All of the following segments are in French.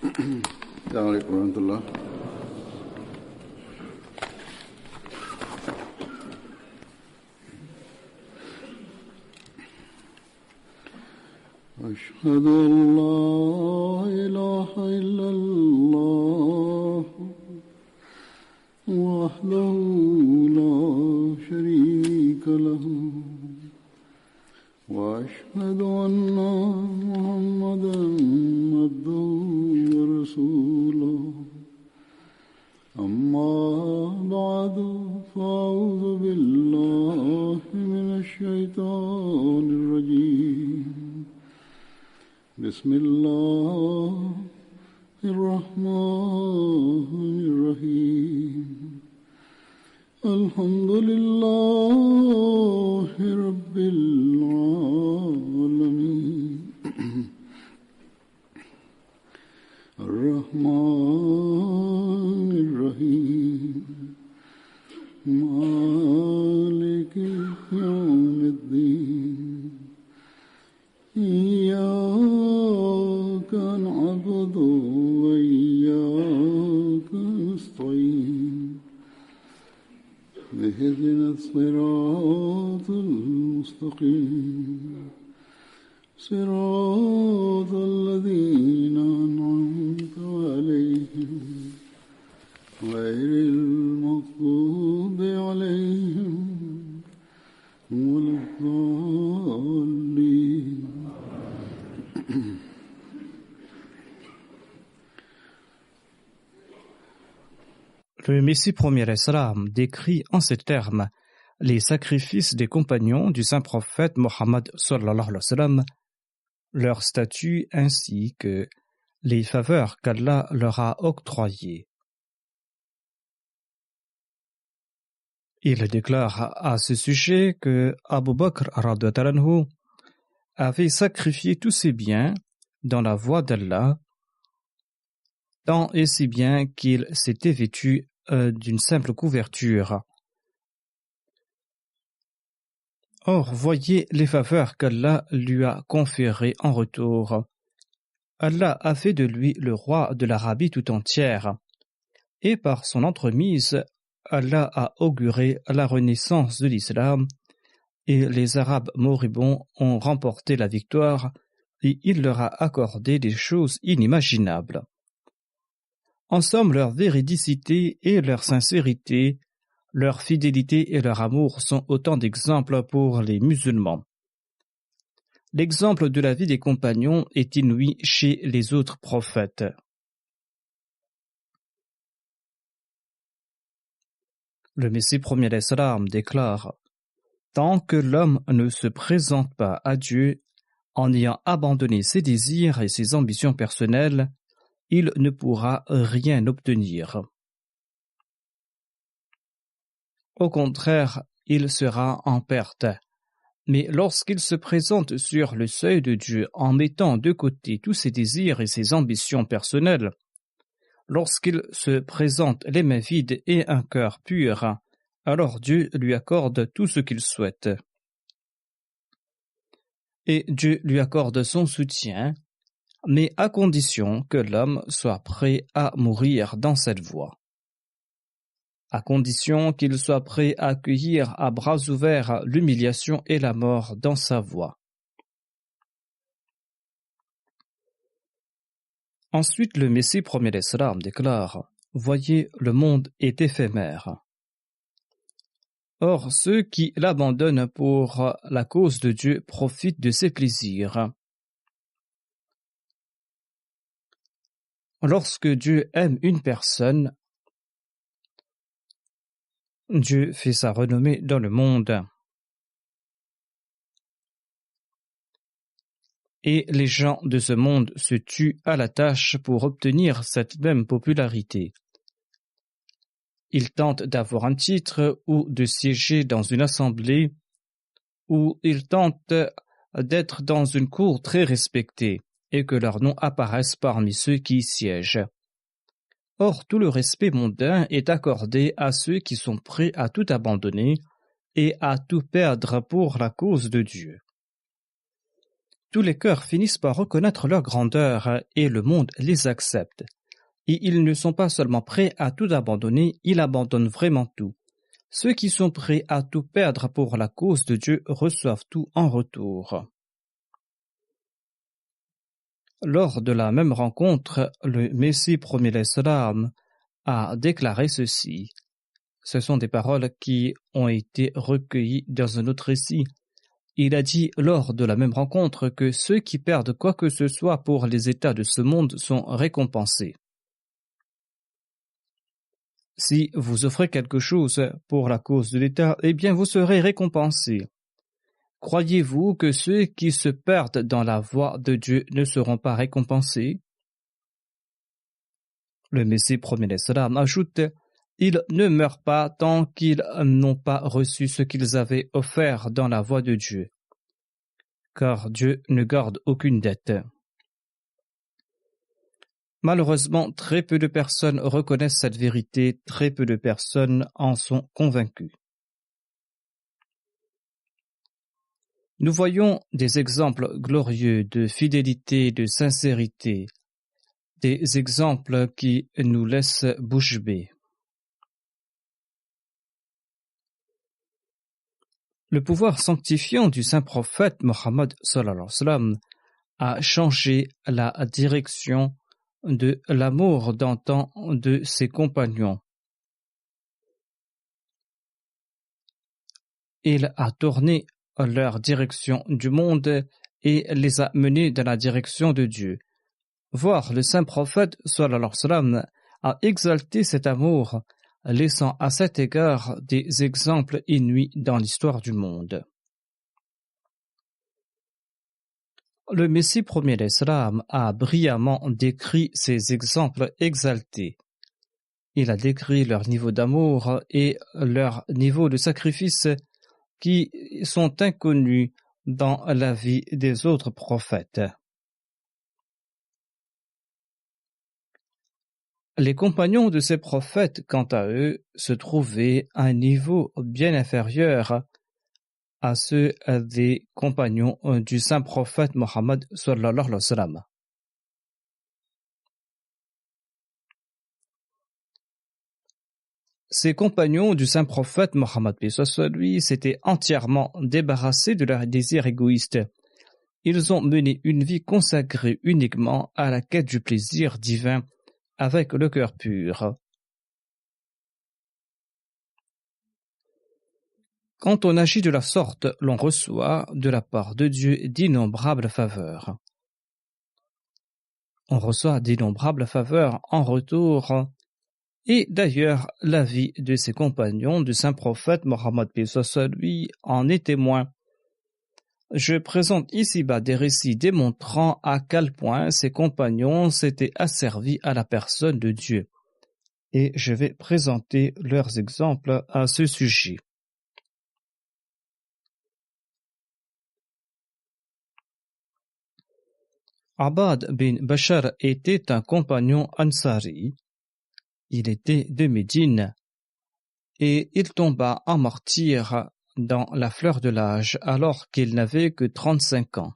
السلام عليكم ورحمة الله. أشهد أن لا إله إلا الله وحده لا شريك له وأشهد أن محمدا عبده ورسوله أما بعد فأعوذ بالله من الشيطان الرجيم بسم الله الرحمن الرحيم الحمد لله رب العالمين الرحمن الرحيم مالك يوم الدين إياك نعبد وإياك نستعين اهدنا الصراط المستقيم صراط الذين أنعمت عليهم غير المغضوب عليهم ولا الضالين. Le Messie premier Islam décrit en ces termes les sacrifices des compagnons du saint prophète Mohammed sallallahu alayhi wa sallam, leur statut ainsi que les faveurs qu'Allah leur a octroyées. Il déclare à ce sujet que Abu Bakr radhiyallahu anhu avait sacrifié tous ses biens dans la voie d'Allah, tant et si bien qu'il s'était vêtu d'une simple couverture. Or, voyez les faveurs qu'Allah lui a conférées en retour. Allah a fait de lui le roi de l'Arabie tout entière, et par son entremise, Allah a auguré la renaissance de l'islam, et les Arabes moribonds ont remporté la victoire, et il leur a accordé des choses inimaginables. En somme, leur véridicité et leur sincérité, leur fidélité et leur amour sont autant d'exemples pour les musulmans. L'exemple de la vie des compagnons est inouï chez les autres prophètes. Le Messie premier d'Islam déclare: tant que l'homme ne se présente pas à Dieu en ayant abandonné ses désirs et ses ambitions personnelles, il ne pourra rien obtenir. Au contraire, il sera en perte. Mais lorsqu'il se présente sur le seuil de Dieu en mettant de côté tous ses désirs et ses ambitions personnelles, lorsqu'il se présente les mains vides et un cœur pur, alors Dieu lui accorde tout ce qu'il souhaite. Et Dieu lui accorde son soutien, mais à condition que l'homme soit prêt à mourir dans cette voie. À condition qu'il soit prêt à accueillir à bras ouverts l'humiliation et la mort dans sa voie. Ensuite, le Messie premier d'Islam déclare: voyez, le monde est éphémère. Or, ceux qui l'abandonnent pour la cause de Dieu profitent de ses plaisirs. Lorsque Dieu aime une personne, Dieu fait sa renommée dans le monde. Et les gens de ce monde se tuent à la tâche pour obtenir cette même popularité. Ils tentent d'avoir un titre ou de siéger dans une assemblée, ou ils tentent d'être dans une cour très respectée et que leur nom apparaisse parmi ceux qui y siègent. Or, tout le respect mondain est accordé à ceux qui sont prêts à tout abandonner et à tout perdre pour la cause de Dieu. tous les cœurs finissent par reconnaître leur grandeur et le monde les accepte. Et ils ne sont pas seulement prêts à tout abandonner, ils abandonnent vraiment tout. Ceux qui sont prêts à tout perdre pour la cause de Dieu reçoivent tout en retour. Lors de la même rencontre, le Messie promis l'Islam a déclaré ceci. Ce sont des paroles qui ont été recueillies dans un autre récit. Il a dit lors de la même rencontre que ceux qui perdent quoi que ce soit pour les états de ce monde sont récompensés. Si vous offrez quelque chose pour la cause de l'État, eh bien vous serez récompensés. Croyez-vous que ceux qui se perdent dans la voie de Dieu ne seront pas récompensés? Le Messie promet l'Islam ajoute: ils ne meurent pas tant qu'ils n'ont pas reçu ce qu'ils avaient offert dans la voie de Dieu, car Dieu ne garde aucune dette. Malheureusement, très peu de personnes reconnaissent cette vérité, très peu de personnes en sont convaincues. Nous voyons des exemples glorieux de fidélité, de sincérité, des exemples qui nous laissent bouche bée. Le pouvoir sanctifiant du saint prophète Mohammed sallallahu alayhi wa sallam a changé la direction de l'amour d'antan de ses compagnons. Il a tourné leur direction du monde et les a menés dans la direction de Dieu. Voir le saint prophète sallallahu alayhi wa sallam a exalté cet amour, laissant à cet égard des exemples inouïs dans l'histoire du monde. Le Messie premier d'Islam a brillamment décrit ces exemples exaltés. Il a décrit leur niveau d'amour et leur niveau de sacrifice qui sont inconnus dans la vie des autres prophètes. Les compagnons de ces prophètes, quant à eux, se trouvaient à un niveau bien inférieur à ceux des compagnons du saint prophète Mohammed sallallahu alayhi wa sallam. Ces compagnons du saint prophète Mohammed lui s'étaient entièrement débarrassés de leurs désirs égoïstes. Ils ont mené une vie consacrée uniquement à la quête du plaisir divin avec le cœur pur. Quand on agit de la sorte, l'on reçoit de la part de Dieu d'innombrables faveurs. On reçoit d'innombrables faveurs en retour. Et d'ailleurs, la vie de ses compagnons du saint prophète Mohammed lui en est témoin. Je présente ici-bas des récits démontrant à quel point ses compagnons s'étaient asservis à la personne de Dieu. Et je vais présenter leurs exemples à ce sujet. Abad bin Bashar était un compagnon ansari. Il était de Médine et il tomba en martyr dans la fleur de l'âge alors qu'il n'avait que 35 ans.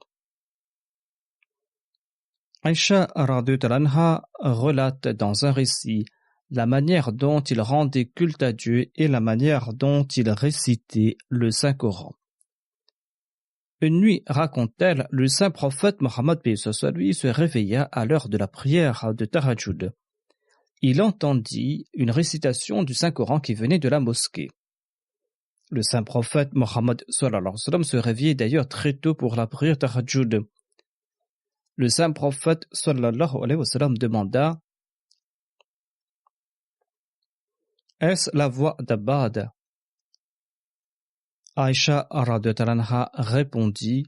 Aïcha radhiyallahu anha relate dans un récit la manière dont il rendait culte à Dieu et la manière dont il récitait le Saint-Coran. Une nuit, raconte-t-elle, le saint prophète Mohammed lui se réveilla à l'heure de la prière de Tahajjud. Il entendit une récitation du Saint-Coran qui venait de la mosquée. Le saint prophète Mohammed se réveillait d'ailleurs très tôt pour la prière Tahajjud. Le saint prophète demanda: est-ce la voix d'Abad? Aïcha radhiyallahu anha répondit: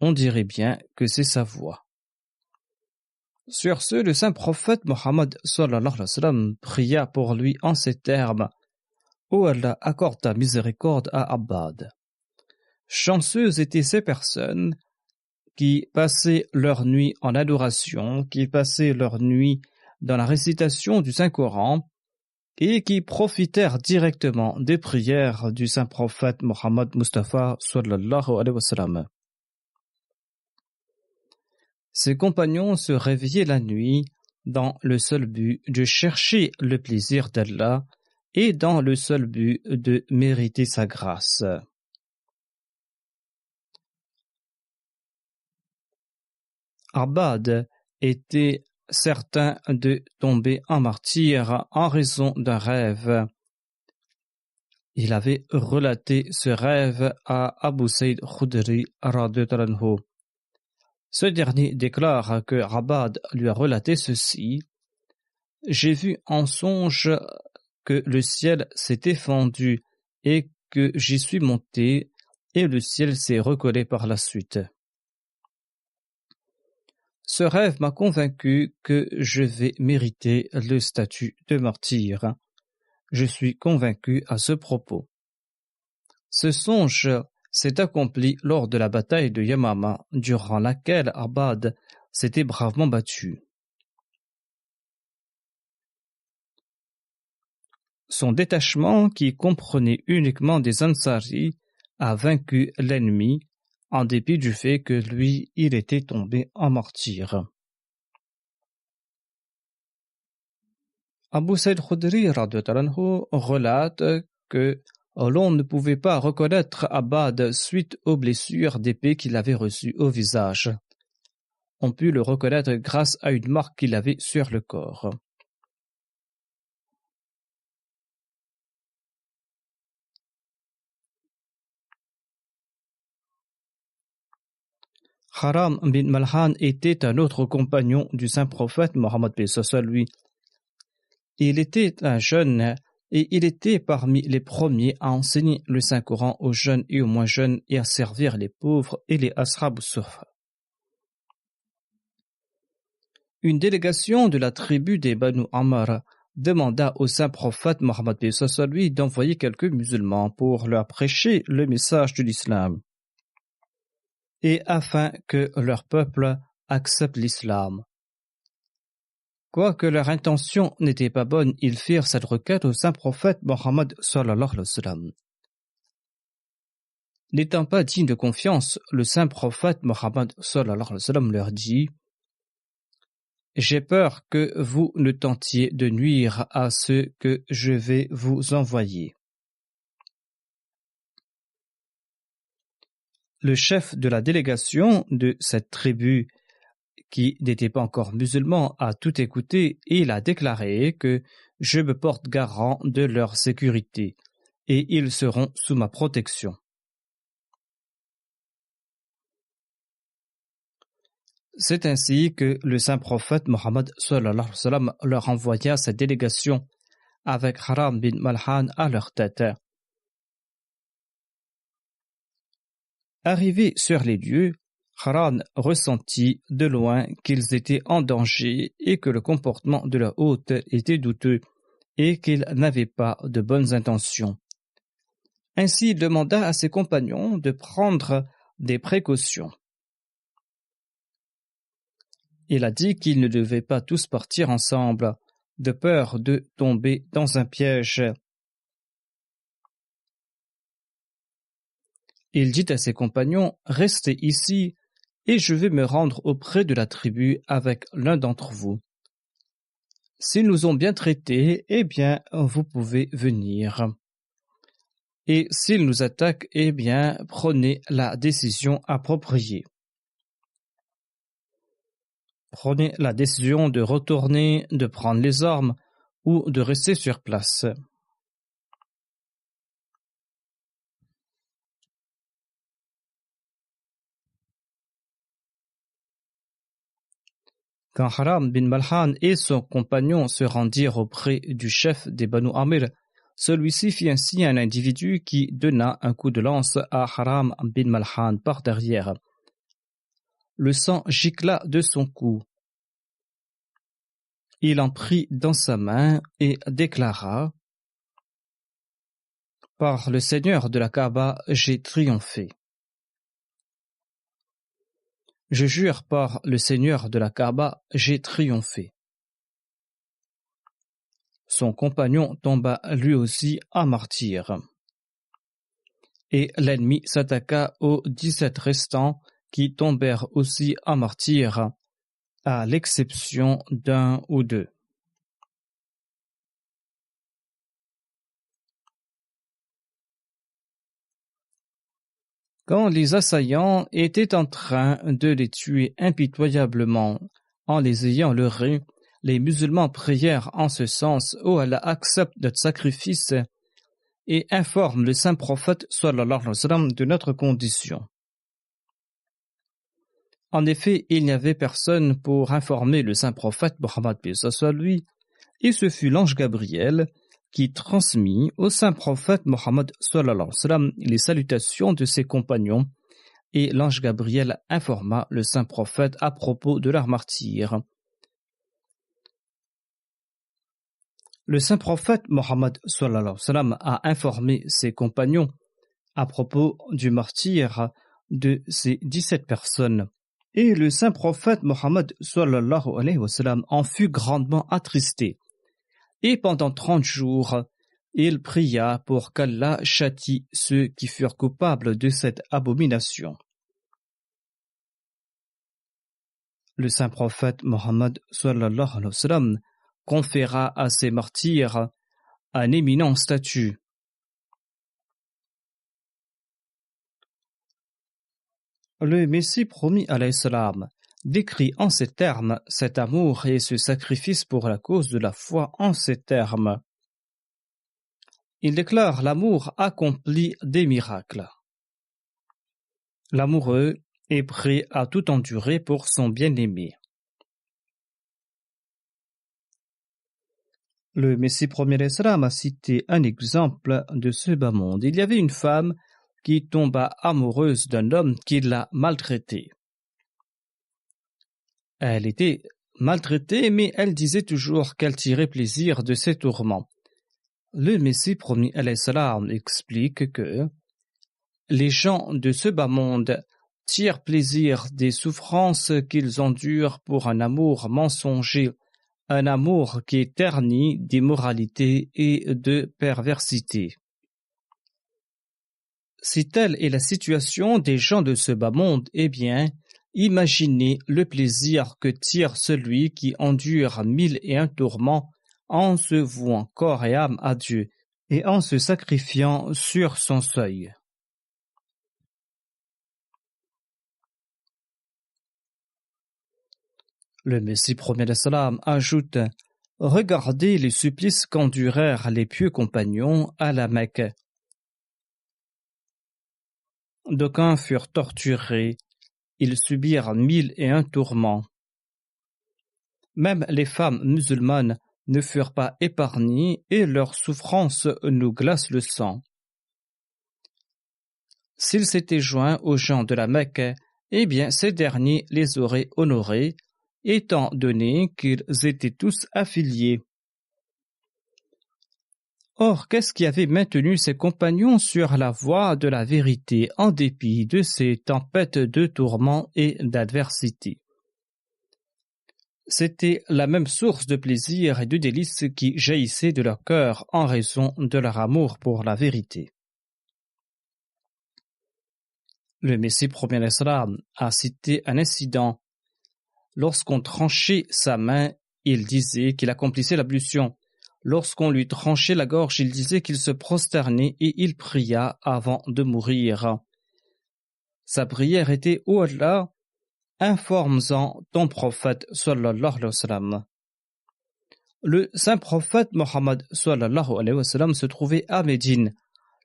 on dirait bien que c'est sa voix. Sur ce, le saint prophète Mohammed pria pour lui en ces termes: ô Allah, accorde ta miséricorde à Abad. Chanceuses étaient ces personnes qui passaient leur nuit en adoration, qui passaient leur nuit dans la récitation du Saint-Coran et qui profitèrent directement des prières du saint prophète Mohammed Mustafa sallallahu alayhi wa sallam. Ses compagnons se réveillaient la nuit dans le seul but de chercher le plaisir d'Allah et dans le seul but de mériter sa grâce. Abad était certain de tomber en martyr en raison d'un rêve. Il avait relaté ce rêve à Abu Saïd Khudri radhiyallahu anhu. Ce dernier déclare que Abad lui a relaté ceci: j'ai vu en songe que le ciel s'était fendu et que j'y suis monté et le ciel s'est recollé par la suite. Ce rêve m'a convaincu que je vais mériter le statut de martyr. Je suis convaincu à ce propos. Ce songe s'est accompli lors de la bataille de Yamama, durant laquelle Abad s'était bravement battu. Son détachement, qui comprenait uniquement des Ansari, a vaincu l'ennemi, en dépit du fait que lui, il était tombé en martyr. Abu Saïd Khudri radhiyallahu anhu relate que l'on ne pouvait pas reconnaître Abad suite aux blessures d'épée qu'il avait reçues au visage. On put le reconnaître grâce à une marque qu'il avait sur le corps. Haram bin Malhan était un autre compagnon du saint prophète Mohammed lui. Il était un jeune et il était parmi les premiers à enseigner le Saint-Coran aux jeunes et aux moins jeunes et à servir les pauvres et les ashab suffa. Une délégation de la tribu des Banu Amr demanda au saint prophète Mohammed lui d'envoyer quelques musulmans pour leur prêcher le message de l'islam et afin que leur peuple accepte l'islam. Quoique leur intention n'était pas bonne, ils firent cette requête au saint prophète Mohammed sallallahu alayhi wa sallam. N'étant pas digne de confiance, le saint prophète Mohammed sallallahu alayhi wa sallam leur dit: j'ai peur que vous ne tentiez de nuire à ceux que je vais vous envoyer. Le chef de la délégation de cette tribu, qui n'était pas encore musulman, a tout écouté et il a déclaré que je me porte garant de leur sécurité et ils seront sous ma protection. C'est ainsi que le saint prophète Mohammed sallallahu alayhi wa sallam leur envoya cette délégation avec Haram bin Malhan à leur tête. Arrivés sur les lieux, Haran ressentit de loin qu'ils étaient en danger et que le comportement de leur hôte était douteux et qu'il n'avait pas de bonnes intentions. Ainsi, il demanda à ses compagnons de prendre des précautions. Il a dit qu'ils ne devaient pas tous partir ensemble, de peur de tomber dans un piège. Il dit à ses compagnons: restez ici et je vais me rendre auprès de la tribu avec l'un d'entre vous. S'ils nous ont bien traités, eh bien, vous pouvez venir. Et s'ils nous attaquent, eh bien, prenez la décision appropriée. Prenez la décision de retourner, de prendre les armes ou de rester sur place. Quand Haram bin Malhan et son compagnon se rendirent auprès du chef des Banu Amir, celui-ci fit ainsi un individu qui donna un coup de lance à Haram bin Malhan par derrière. Le sang gicla de son cou. Il en prit dans sa main et déclara: par le Seigneur de la Kaaba, j'ai triomphé. Je jure par le Seigneur de la Kaaba, j'ai triomphé. Son compagnon tomba lui aussi en martyr. Et l'ennemi s'attaqua aux 17 restants qui tombèrent aussi en martyr, à l'exception d'un ou deux. Quand les assaillants étaient en train de les tuer impitoyablement en les ayant leurrés, les musulmans prièrent en ce sens: « Oh Allah, accepte notre sacrifice et informe le saint prophète sallallahu alayhi wa sallam de notre condition. » En effet, il n'y avait personne pour informer le saint prophète Mohammed soit lui, et ce fut l'ange Gabriel qui transmit au saint prophète Mohammed sallallahu alayhi wa sallam les salutations de ses compagnons, et l'ange Gabriel informa le saint prophète à propos de leur martyre. Le saint prophète Mohammed sallallahu alayhi wa sallam a informé ses compagnons à propos du martyre de ces 17 personnes. Et le saint prophète Mohammed sallallahu alayhi wa sallam en fut grandement attristé. Et pendant 30 jours, il pria pour qu'Allah châtie ceux qui furent coupables de cette abomination. Le saint prophète Mohammed sallallahu alayhi wa sallam conféra à ces martyrs un éminent statut. Le Messie promis alayhi salam décrit en ces termes cet amour et ce sacrifice pour la cause de la foi en ces termes. Il déclare: l'amour accomplit des miracles. L'amoureux est prêt à tout endurer pour son bien-aimé. Le Messie premier a cité un exemple de ce bas monde. Il y avait une femme qui tomba amoureuse d'un homme qui l'a maltraitée. Elle était maltraitée, mais elle disait toujours qu'elle tirait plaisir de ses tourments. Le Messie promis alayhi salam explique que les gens de ce bas monde tirent plaisir des souffrances qu'ils endurent pour un amour mensonger, un amour qui est terni d'immoralité et de perversité. Si telle est la situation des gens de ce bas monde, eh bien, imaginez le plaisir que tire celui qui endure 1001 tourments en se vouant corps et âme à Dieu et en se sacrifiant sur son seuil. Le Messie premier salam ajoute: regardez les supplices qu'endurèrent les pieux compagnons à la Mecque. D'aucuns furent torturés, ils subirent 1001 tourments. Même les femmes musulmanes ne furent pas épargnées et leurs souffrances nous glacent le sang. S'ils s'étaient joints aux gens de la Mecque, eh bien ces derniers les auraient honorés, étant donné qu'ils étaient tous affiliés. Or, qu'est-ce qui avait maintenu ses compagnons sur la voie de la vérité en dépit de ces tempêtes de tourments et d'adversité? C'était la même source de plaisir et de délices qui jaillissait de leur cœur en raison de leur amour pour la vérité. Le Messie premier Islam a cité un incident. Lorsqu'on tranchait sa main, il disait qu'il accomplissait l'ablution. Lorsqu'on lui tranchait la gorge, il disait qu'il se prosternait et il pria avant de mourir. Sa prière était: ô Allah, informe-en ton prophète sallallahu alayhi wa sallam. Le saint prophète Mohammed sallallahu alayhi wa sallam se trouvait à Médine.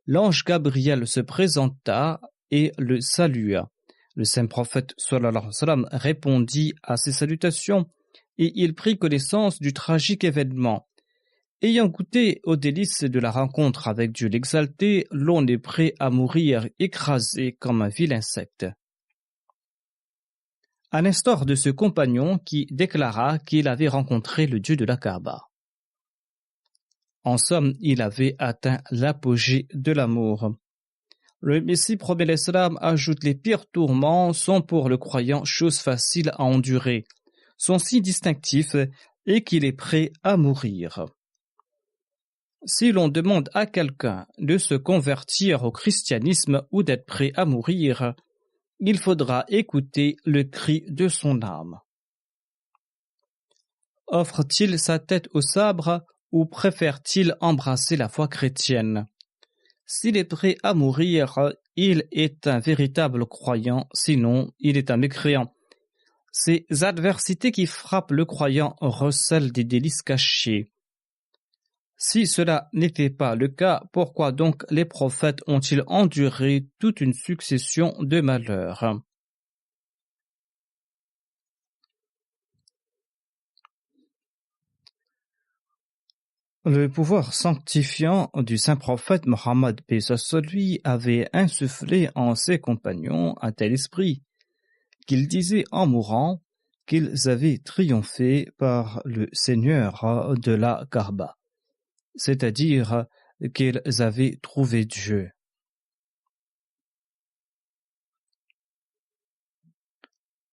L'ange Gabriel se présenta et le salua. Le saint prophète sallallahu alayhi wa sallam répondit à ses salutations et il prit connaissance du tragique événement. Ayant goûté aux délices de la rencontre avec Dieu l'exalté, l'on est prêt à mourir écrasé comme un vil insecte. À l'instar de ce compagnon qui déclara qu'il avait rencontré le Dieu de la Kaaba. En somme, il avait atteint l'apogée de l'amour. Le Messie premier l'Islam ajoute: les pires tourments sont pour le croyant chose facile à endurer, sont si distinctifs et qu'il est prêt à mourir. Si l'on demande à quelqu'un de se convertir au christianisme ou d'être prêt à mourir, il faudra écouter le cri de son âme. offre-t-il sa tête au sabre ou préfère-t-il embrasser la foi chrétienne? S'il est prêt à mourir, il est un véritable croyant, sinon il est un mécréant. Ces adversités qui frappent le croyant recèlent des délices cachés. Si cela n'était pas le cas, pourquoi donc les prophètes ont-ils enduré toute une succession de malheurs? Le pouvoir sanctifiant du saint prophète Mohammed paix sur lui avait insufflé en ses compagnons un tel esprit qu'ils disaient en mourant qu'ils avaient triomphé par le Seigneur de la Kaaba, c'est-à-dire qu'ils avaient trouvé Dieu.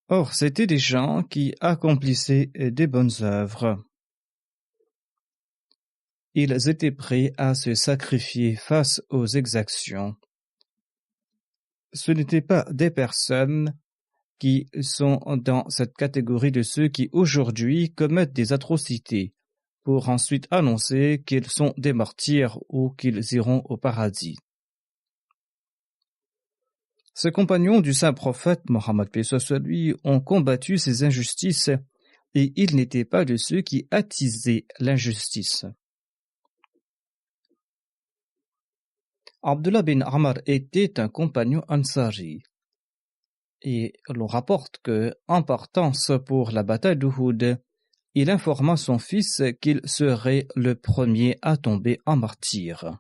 Or, c'étaient des gens qui accomplissaient des bonnes œuvres. Ils étaient prêts à se sacrifier face aux exactions. Ce n'étaient pas des personnes qui sont dans cette catégorie de ceux qui aujourd'hui commettent des atrocités pour ensuite annoncer qu'ils sont des martyrs ou qu'ils iront au paradis. Ces compagnons du saint prophète Mohammed paix sur lui ont combattu ces injustices et ils n'étaient pas de ceux qui attisaient l'injustice. Abdullah bin Amr était un compagnon ansari et l'on rapporte que, en partance pour la bataille d'Uhud, il informa son fils qu'il serait le premier à tomber en martyr.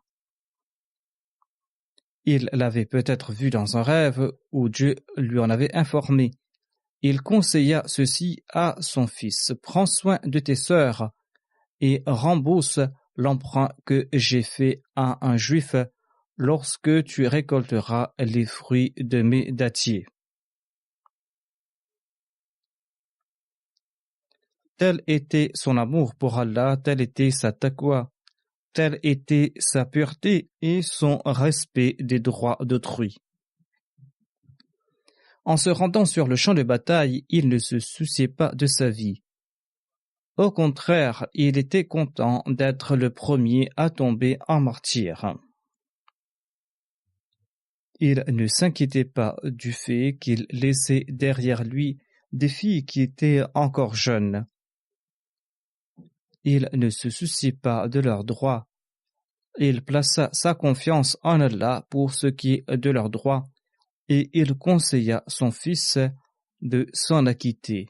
Il l'avait peut-être vu dans un rêve où Dieu lui en avait informé. Il conseilla ceci à son fils: prends soin de tes sœurs et rembourse l'emprunt que j'ai fait à un juif lorsque tu récolteras les fruits de mes dattiers. Tel était son amour pour Allah, telle était sa taqwa, telle était sa pureté et son respect des droits d'autrui. En se rendant sur le champ de bataille, il ne se souciait pas de sa vie. Au contraire, il était content d'être le premier à tomber en martyr. Il ne s'inquiétait pas du fait qu'il laissait derrière lui des filles qui étaient encore jeunes. Il ne se souciait pas de leurs droits. Il plaça sa confiance en Allah pour ce qui est de leurs droits et il conseilla son fils de s'en acquitter,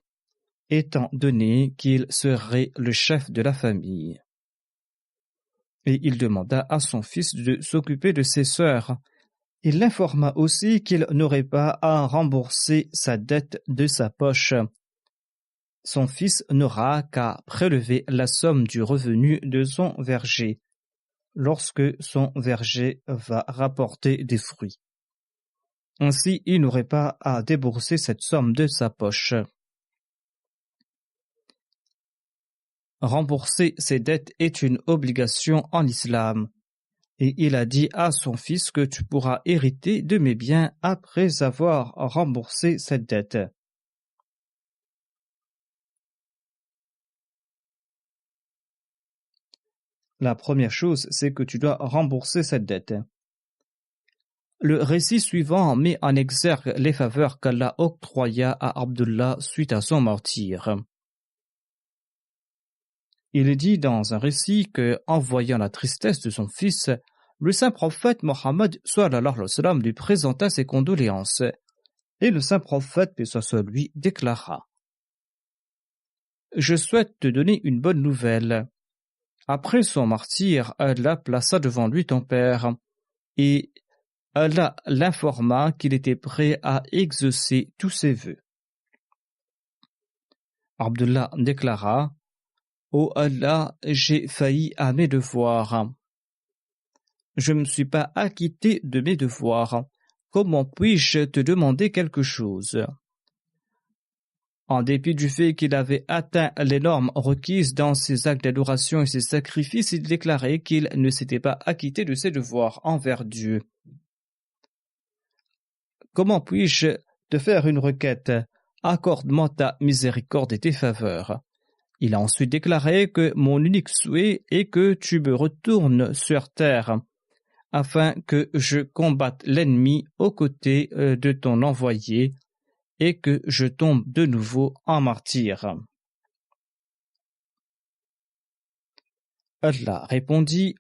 étant donné qu'il serait le chef de la famille. Et il demanda à son fils de s'occuper de ses sœurs. Il l'informa aussi qu'il n'aurait pas à rembourser sa dette de sa poche. Son fils n'aura qu'à prélever la somme du revenu de son verger lorsque son verger va rapporter des fruits. Ainsi, il n'aurait pas à débourser cette somme de sa poche. Rembourser ses dettes est une obligation en islam. Et il a dit à son fils que tu pourras hériter de mes biens après avoir remboursé cette dette. La première chose, c'est que tu dois rembourser cette dette. Le récit suivant met en exergue les faveurs qu'Allah octroya à Abdullah suite à son martyre. Il dit dans un récit que, en voyant la tristesse de son fils, le saint prophète Mohammed sallallahu alayhi wa sallam lui présenta ses condoléances, et le saint prophète paix sur lui déclara: Je souhaite te donner une bonne nouvelle. Après son martyre, Allah plaça devant lui ton père, et Allah l'informa qu'il était prêt à exaucer tous ses vœux. Abdullah déclara: Ô Allah, j'ai failli à mes devoirs. Je ne me suis pas acquitté de mes devoirs. Comment puis-je te demander quelque chose? En dépit du fait qu'il avait atteint les normes requises dans ses actes d'adoration et ses sacrifices, il déclarait qu'il ne s'était pas acquitté de ses devoirs envers Dieu. Comment puis-je te faire une requête? Accorde-moi ta miséricorde et tes faveurs. Il a ensuite déclaré que mon unique souhait est que tu me retournes sur terre afin que je combatte l'ennemi aux côtés de ton envoyé et que je tombe de nouveau en martyr. Allah répondit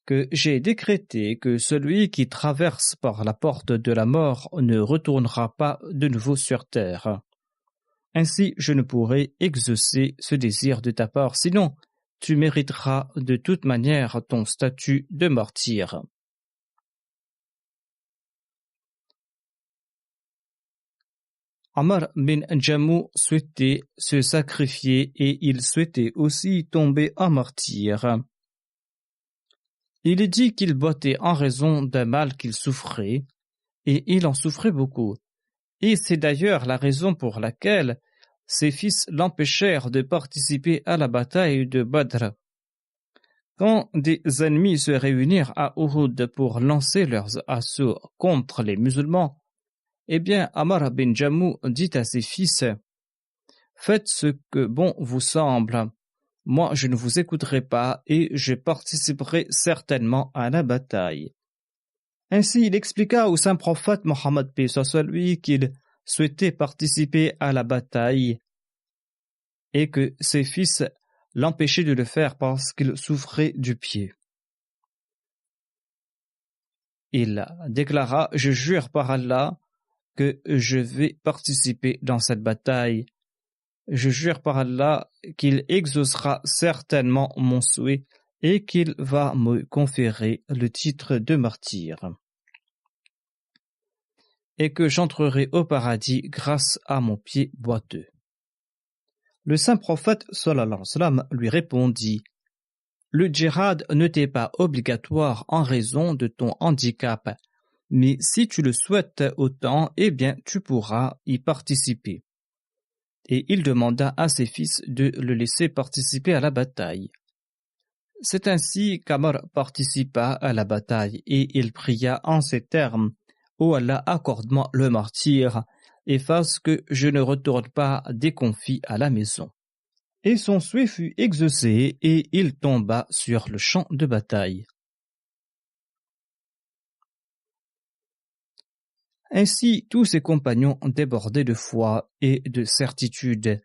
que j'ai décrété que celui qui traverse par la porte de la mort ne retournera pas de nouveau sur terre. Ainsi, je ne pourrai exaucer ce désir de ta part, sinon tu mériteras de toute manière ton statut de martyr. Amr bin Jammu souhaitait se sacrifier et il souhaitait aussi tomber en martyr. Il dit qu'il boitait en raison d'un mal qu'il souffrait, et il en souffrait beaucoup. Et c'est d'ailleurs la raison pour laquelle ses fils l'empêchèrent de participer à la bataille de Badr. Quand des ennemis se réunirent à Uhud pour lancer leurs assauts contre les musulmans, eh bien Amr bin Jammu dit à ses fils « Faites ce que bon vous semble. Moi, je ne vous écouterai pas et je participerai certainement à la bataille. » Ainsi, il expliqua au saint prophète Mohammed paix soit lui qu'il souhaitait participer à la bataille et que ses fils l'empêchaient de le faire parce qu'il souffrait du pied. Il déclara « Je jure par Allah que je vais participer dans cette bataille. Je jure par Allah qu'il exaucera certainement mon souhait et qu'il va me conférer le titre de martyr. Et que j'entrerai au paradis grâce à mon pied boiteux. » Le saint prophète sallallahu alayhi wa sallam lui répondit « Le djihad ne t'est pas obligatoire en raison de ton handicap, mais si tu le souhaites autant, eh bien tu pourras y participer. » Et il demanda à ses fils de le laisser participer à la bataille. C'est ainsi qu'Amr participa à la bataille et il pria en ces termes « Ô Allah, accorde-moi le martyr et fasse que je ne retourne pas déconfit à la maison. » Et son souhait fut exaucé et il tomba sur le champ de bataille. Ainsi, tous ses compagnons débordaient de foi et de certitude.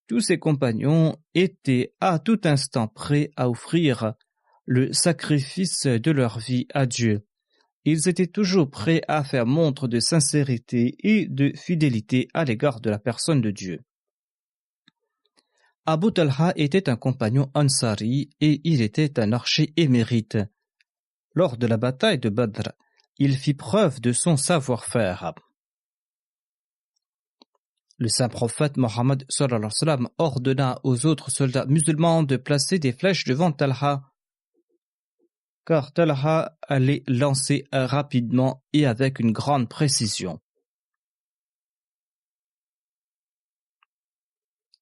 Tous ses compagnons étaient à tout instant prêts à offrir le sacrifice de leur vie à Dieu. Ils étaient toujours prêts à faire montre de sincérité et de fidélité à l'égard de la personne de Dieu. Abu Talha était un compagnon Ansari et il était un archer émérite. Lors de la bataille de Badr, il fit preuve de son savoir-faire. Le saint prophète Mohammed sallallahu alayhi wa sallam ordonna aux autres soldats musulmans de placer des flèches devant Talha, car Talha allait lancer rapidement et avec une grande précision.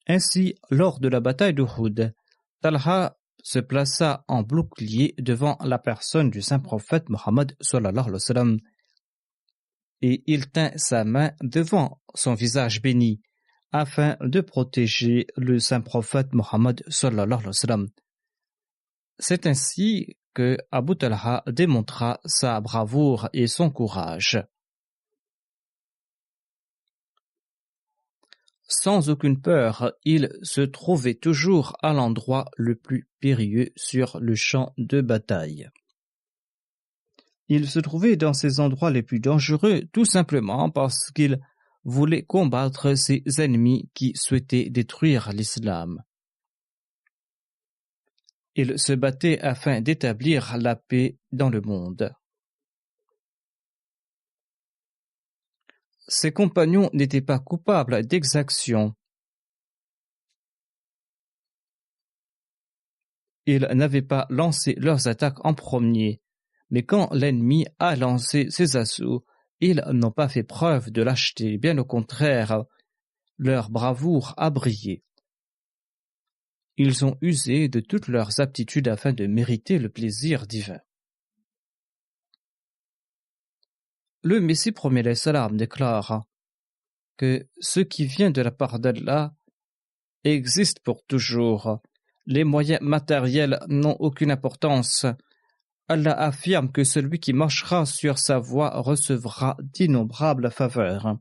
Ainsi, lors de la bataille d'Uhud, Talha se plaça en bouclier devant la personne du saint prophète Mohammed sallallahu alayhi wa sallam et il tint sa main devant son visage béni afin de protéger le saint prophète Mohammed sallallahu alayhi wa sallam. C'est ainsi que Abu Talha démontra sa bravoure et son courage. Sans aucune peur, il se trouvait toujours à l'endroit le plus périlleux sur le champ de bataille. Il se trouvait dans ces endroits les plus dangereux tout simplement parce qu'il voulait combattre ses ennemis qui souhaitaient détruire l'islam. Il se battait afin d'établir la paix dans le monde. Ses compagnons n'étaient pas coupables d'exaction. Ils n'avaient pas lancé leurs attaques en premier, mais quand l'ennemi a lancé ses assauts, ils n'ont pas fait preuve de lâcheté, bien au contraire, leur bravoure a brillé. Ils ont usé de toutes leurs aptitudes afin de mériter le plaisir divin. Le Messie premier salam déclare que ce qui vient de la part d'Allah existe pour toujours. Les moyens matériels n'ont aucune importance. Allah affirme que celui qui marchera sur sa voie recevra d'innombrables faveurs.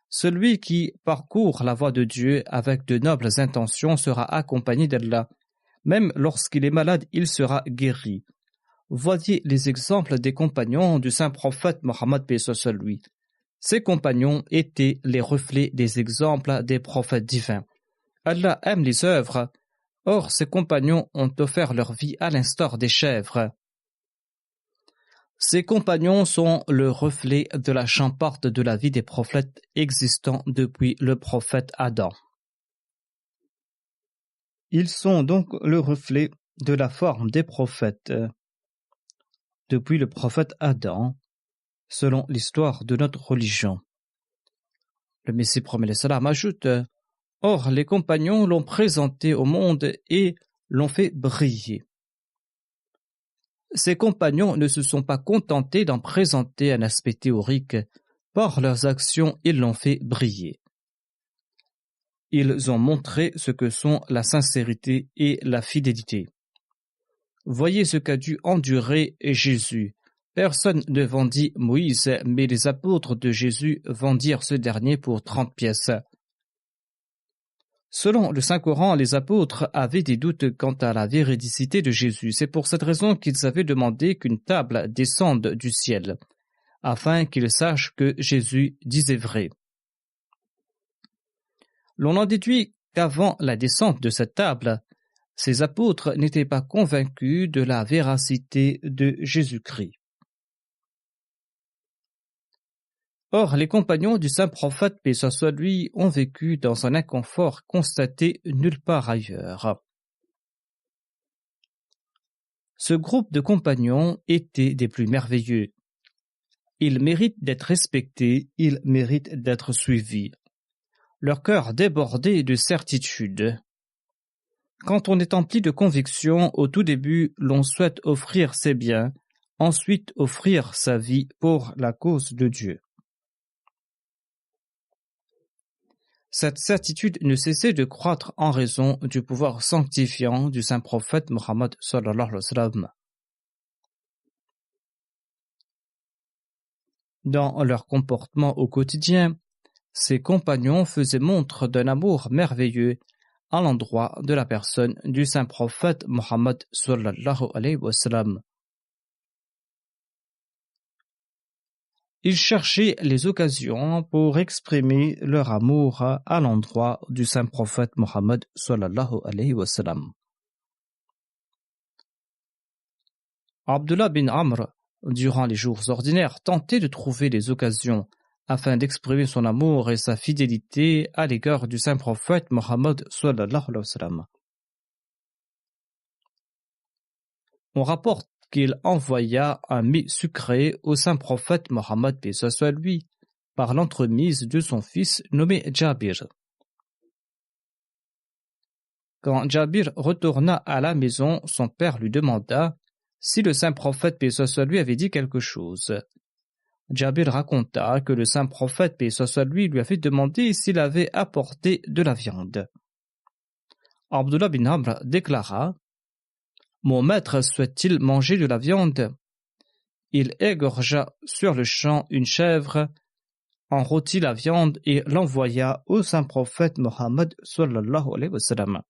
Celui qui parcourt la voie de Dieu avec de nobles intentions sera accompagné d'Allah. Même lorsqu'il est malade, il sera guéri. Voyez les exemples des compagnons du saint prophète Mohammed paix soit sur lui. Ces compagnons étaient les reflets des exemples des prophètes divins. Allah aime les œuvres. Or, ces compagnons ont offert leur vie à l'instar des chèvres. Ces compagnons sont le reflet de la champarde de la vie des prophètes existants depuis le prophète Adam. Ils sont donc le reflet de la forme des prophètes depuis le prophète Adam, selon l'histoire de notre religion. Le Messie promet le salam ajoute: Or, les compagnons l'ont présenté au monde et l'ont fait briller. Ces compagnons ne se sont pas contentés d'en présenter un aspect théorique. Par leurs actions, ils l'ont fait briller. Ils ont montré ce que sont la sincérité et la fidélité. Voyez ce qu'a dû endurer Jésus. Personne ne vendit Moïse, mais les apôtres de Jésus vendirent ce dernier pour 30 pièces. Selon le Saint-Coran, les apôtres avaient des doutes quant à la véridicité de Jésus. C'est pour cette raison qu'ils avaient demandé qu'une table descende du ciel, afin qu'ils sachent que Jésus disait vrai. L'on en déduit qu'avant la descente de cette table, ces apôtres n'étaient pas convaincus de la véracité de Jésus-Christ. Or, les compagnons du saint prophète, paix soit sur lui, ont vécu dans un inconfort constaté nulle part ailleurs. Ce groupe de compagnons était des plus merveilleux. Ils méritent d'être respectés, ils méritent d'être suivis. Leur cœur débordait de certitude. Quand on est empli de conviction, au tout début, l'on souhaite offrir ses biens, ensuite offrir sa vie pour la cause de Dieu. Cette certitude ne cessait de croître en raison du pouvoir sanctifiant du saint prophète Mohammed sallallahu alayhi wa sallam. Dans leur comportement au quotidien, ces compagnons faisaient montre d'un amour merveilleux à l'endroit de la personne du saint prophète Mohammed sallallahu alayhi wa sallam. Ils cherchaient les occasions pour exprimer leur amour à l'endroit du saint prophète Mohammed sallallahu alayhi wa sallam. Abdullah bin Amr, durant les jours ordinaires, tentait de trouver des occasions afin d'exprimer son amour et sa fidélité à l'égard du saint prophète Mohammed sallallahu alayhi wa sallam. On rapporte qu'il envoya un mets sucré au saint prophète Mohammed paix soit lui par l'entremise de son fils nommé Jabir. Quand Jabir retourna à la maison, son père lui demanda si le saint prophète paix soit lui avait dit quelque chose. Jabir raconta que le saint prophète paix soit lui avait demandé s'il avait apporté de la viande. Abdullah bin Amr déclara: Mon maître souhaite-t-il manger de la viande? Il égorgea sur le champ une chèvre, en rôtit la viande et l'envoya au saint prophète Mohammed sallallahu alayhi wa sallam.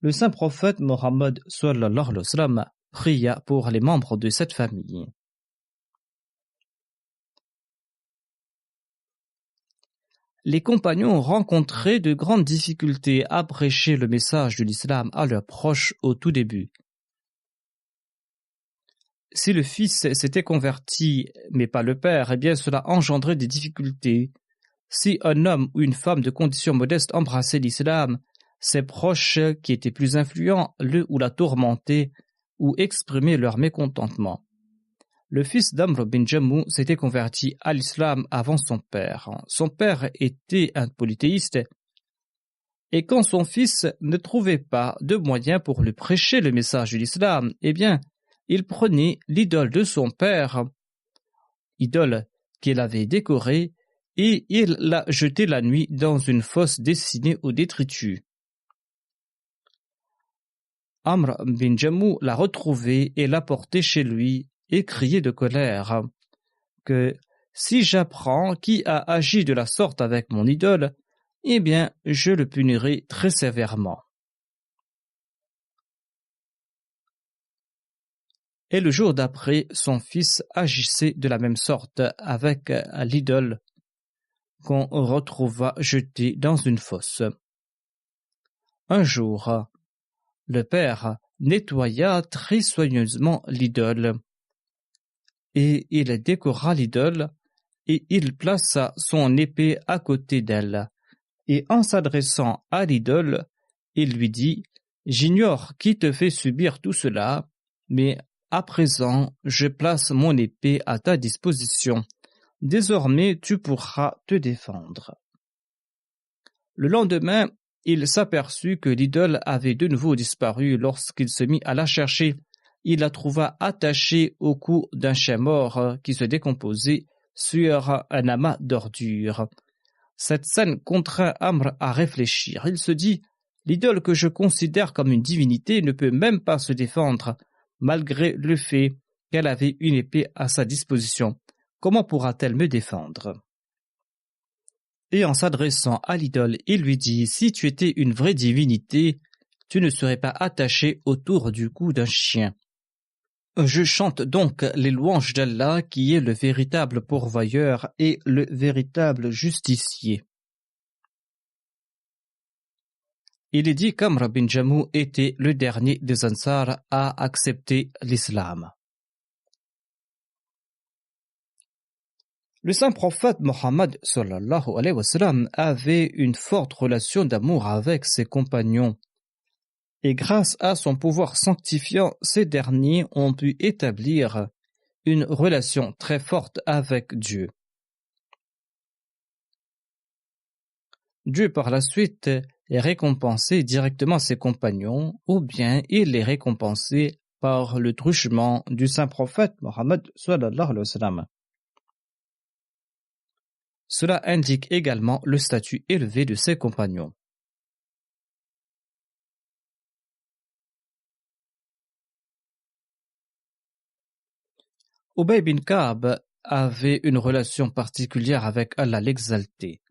Le saint prophète Mohammed sallallahu alayhi wa sallam pria pour les membres de cette famille. Les compagnons rencontraient de grandes difficultés à prêcher le message de l'islam à leurs proches au tout début. Si le fils s'était converti, mais pas le père, eh bien cela engendrait des difficultés. Si un homme ou une femme de condition modeste embrassait l'islam, ses proches qui étaient plus influents le ou la tourmentaient ou exprimaient leur mécontentement. Le fils d'Amr bin Jammu s'était converti à l'islam avant son père. Son père était un polythéiste, et quand son fils ne trouvait pas de moyens pour lui prêcher le message de l'islam, eh bien, il prenait l'idole de son père, idole qu'il avait décorée, et il l'a jeté la nuit dans une fosse destinée aux détritus. Amr bin Jammu l'a retrouvé et l'a porté chez lui et crié de colère que si j'apprends qui a agi de la sorte avec mon idole, eh bien je le punirai très sévèrement. Et le jour d'après, son fils agissait de la même sorte avec l'idole qu'on retrouva jeté dans une fosse. Un jour, le père nettoya très soigneusement l'idole et il décora l'idole et il plaça son épée à côté d'elle. Et en s'adressant à l'idole, il lui dit « J'ignore qui te fait subir tout cela, mais à présent je place mon épée à ta disposition. Désormais tu pourras te défendre. » Le lendemain, il s'aperçut que l'idole avait de nouveau disparu lorsqu'il se mit à la chercher. Il la trouva attachée au cou d'un chien mort qui se décomposait sur un amas d'ordures. Cette scène contraint Amr à réfléchir. Il se dit « L'idole que je considère comme une divinité ne peut même pas se défendre, malgré le fait qu'elle avait une épée à sa disposition. Comment pourra-t-elle me défendre ?» Et en s'adressant à l'idole, il lui dit « Si tu étais une vraie divinité, tu ne serais pas attaché autour du cou d'un chien. Je chante donc les louanges d'Allah qui est le véritable pourvoyeur et le véritable justicier. » Il est dit qu'Amr bin Jammu était le dernier des Ansar à accepter l'islam. Le saint prophète Mohammed sallallahu alayhi wa sallam avait une forte relation d'amour avec ses compagnons. Et grâce à son pouvoir sanctifiant, ces derniers ont pu établir une relation très forte avec Dieu. Dieu par la suite récompensé directement ses compagnons, ou bien il les récompensait par le truchement du saint prophète Mohammed sallallahu alayhi wa sallam. Cela indique également le statut élevé de ses compagnons. Ubay bin Ka'b avait une relation particulière avec Allah l'exalté.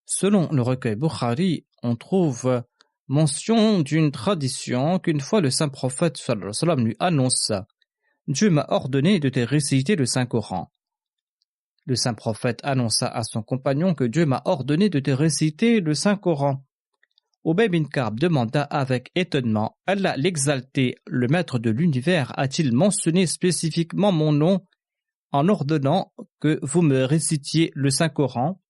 Selon le recueil Bukhari, on trouve mention d'une tradition qu'une fois le saint prophète sallallahu alayhi wa sallam lui annonça « Dieu m'a ordonné de te réciter le Saint-Coran ». Le saint prophète annonça à son compagnon que Dieu m'a ordonné de te réciter le Saint-Coran. Ubay bin Ka'b demanda avec étonnement « Allah l'exalté, le maître de l'univers, a-t-il mentionné spécifiquement mon nom en ordonnant que vous me récitiez le Saint-Coran ?»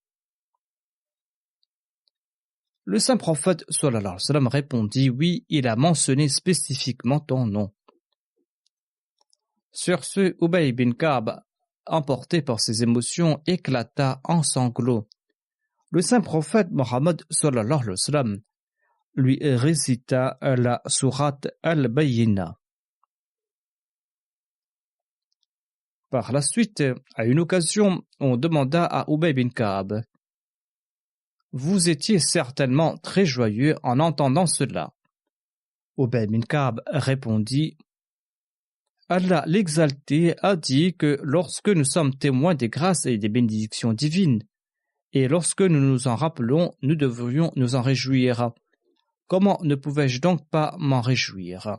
Le saint prophète sallallahu alayhi wa sallam répondit « Oui, il a mentionné spécifiquement ton nom. » Sur ce, Ubay bin Ka'b, emporté par ses émotions, éclata en sanglots. Le saint prophète Mohammed sallallahu alayhi wa sallam lui récita la sourate Al-Bayyina. Par la suite, à une occasion, on demanda à Ubay bin Ka'b « Vous étiez certainement très joyeux en entendant cela. » Ubay bin Ka'b répondit « Allah l'exalté a dit que lorsque nous sommes témoins des grâces et des bénédictions divines, et lorsque nous nous en rappelons, nous devrions nous en réjouir. Comment ne pouvais-je donc pas m'en réjouir ?»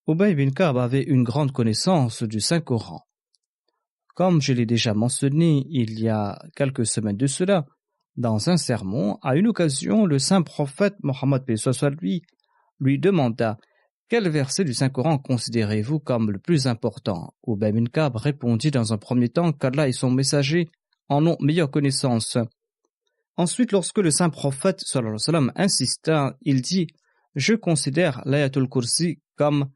Ubay bin Ka'b avait une grande connaissance du Saint-Coran. Comme je l'ai déjà mentionné il y a quelques semaines de cela, dans un sermon, à une occasion, le saint prophète Mohammed lui demanda « Quel verset du Saint-Coran considérez-vous comme le plus important ?» Ubay bin Ka'b répondit dans un premier temps qu'Allah et son messager en ont meilleure connaissance. Ensuite, lorsque le saint prophète sallallahu alayhi wa sallam insista, il dit « Je considère l'Ayatul Kursi comme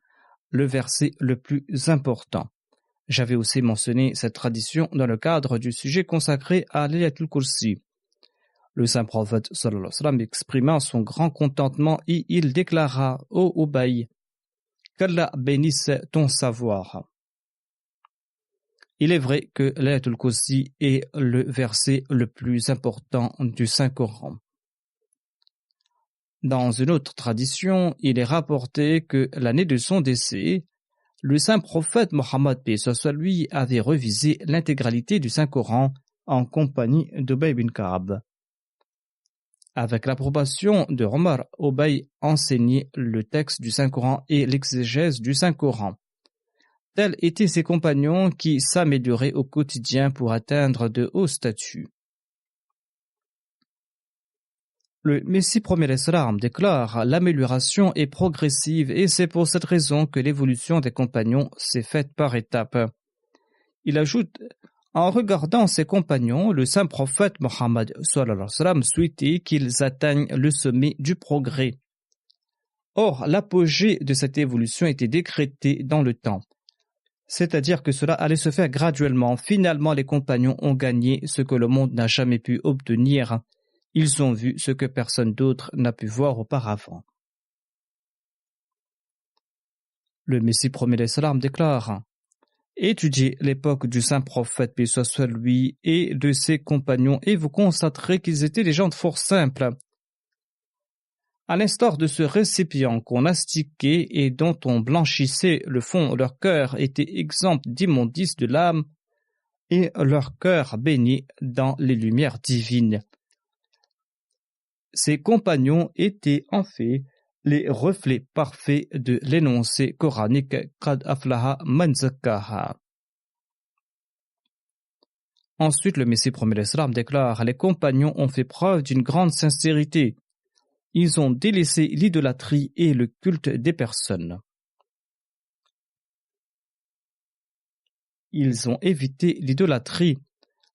le verset le plus important. » J'avais aussi mentionné cette tradition dans le cadre du sujet consacré à l'Ayatul Kursi. Le saint prophète sallallahu alayhi wa sallam exprima son grand contentement et il déclara « Ô Ubay, qu'Allah bénisse ton savoir. » Il est vrai que l'Ayatul Kursi est le verset le plus important du Saint-Coran. Dans une autre tradition, il est rapporté que l'année de son décès, le saint prophète Mohammed paix soit lui avait révisé l'intégralité du Saint-Coran en compagnie d'Ubay bin Ka'b. Avec l'approbation de Omar, Ubay enseignait le texte du Saint-Coran et l'exégèse du Saint-Coran. Tels étaient ses compagnons qui s'amélioraient au quotidien pour atteindre de hauts statuts. Le Messie premier Islam déclare: l'amélioration est progressive et c'est pour cette raison que l'évolution des compagnons s'est faite par étapes. Il ajoute: en regardant ses compagnons, le saint prophète Mohammed souhaitait qu'ils atteignent le sommet du progrès. Or, l'apogée de cette évolution était décrétée dans le temps. C'est-à-dire que cela allait se faire graduellement. Finalement, les compagnons ont gagné ce que le monde n'a jamais pu obtenir. Ils ont vu ce que personne d'autre n'a pu voir auparavant. Le Messie premier d'Islam déclare: étudiez l'époque du saint prophète, paix soit lui, et de ses compagnons, et vous constaterez qu'ils étaient des gens fort simples. À l'instar de ce récipient qu'on astiquait et dont on blanchissait le fond, leur cœur était exempt d'immondices de l'âme et leur cœur baigné dans les lumières divines. Ses compagnons étaient en fait les reflets parfaits de l'énoncé coranique Qad aflaha man zakkaha. Ensuite, le Messie premier d'Islam déclare: les compagnons ont fait preuve d'une grande sincérité. Ils ont délaissé l'idolâtrie et le culte des personnes. Ils ont évité l'idolâtrie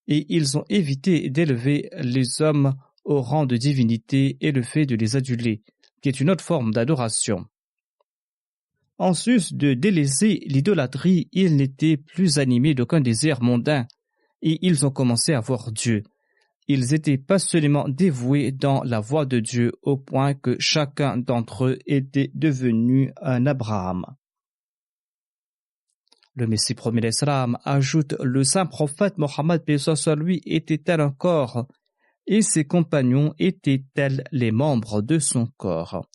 et ils ont évité d'élever les hommes au rang de divinité et le fait de les aduler, qui est une autre forme d'adoration. En sus de délaisser l'idolâtrie, ils n'étaient plus animés d'aucun désir mondain et ils ont commencé à voir Dieu. Ils étaient passionnément dévoués dans la voie de Dieu au point que chacun d'entre eux était devenu un Abraham. Le Messie premier d'Islam ajoute: le saint prophète Mohammed paix soit lui était tel un corps et ses compagnons étaient tels les membres de son corps.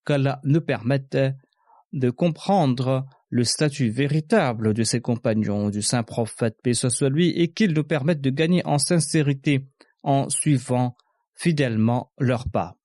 Qu'Allah nous permette de comprendre le statut véritable de ses compagnons du saint prophète paix soit lui et qu'il nous permette de gagner en sincérité en suivant fidèlement leurs pas.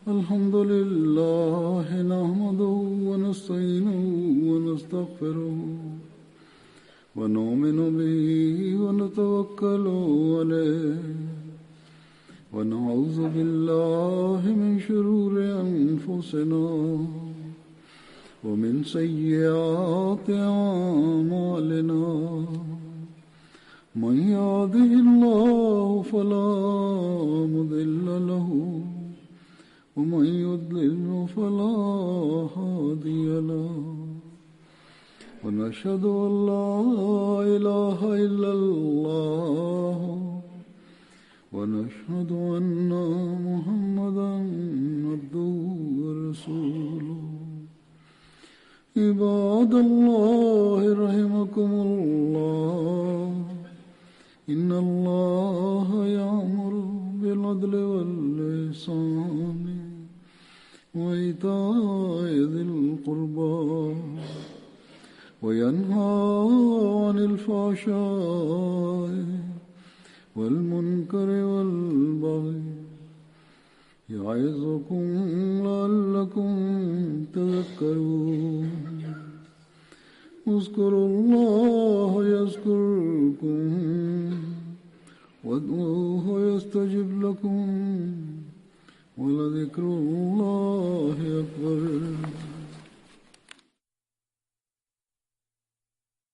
Alhamdulillah, nahmaduhu wa nasta'inuhu wa nastaghfiruh wa nu'minu bihi wa natawakkalu alayhi wa na'udhu billahi min shururi anfusina wa min sayyiati a'malina. من يهده الله فلا مضل له ومن يضلل فلا هادي له ونشهد أن لا إله إلا الله ونشهد أن محمدا عبده ورسوله. عباد الله رحمكم الله إن الله يأمر بالعدل والإحسان وإيتاء ذي القربى وينهى عن الفحشاء والمنكر والبغي يعظكم لعلكم تذكرون. اذكروا الله يذكركم وادعوه يستجب لكم ولذكر الله أكبر.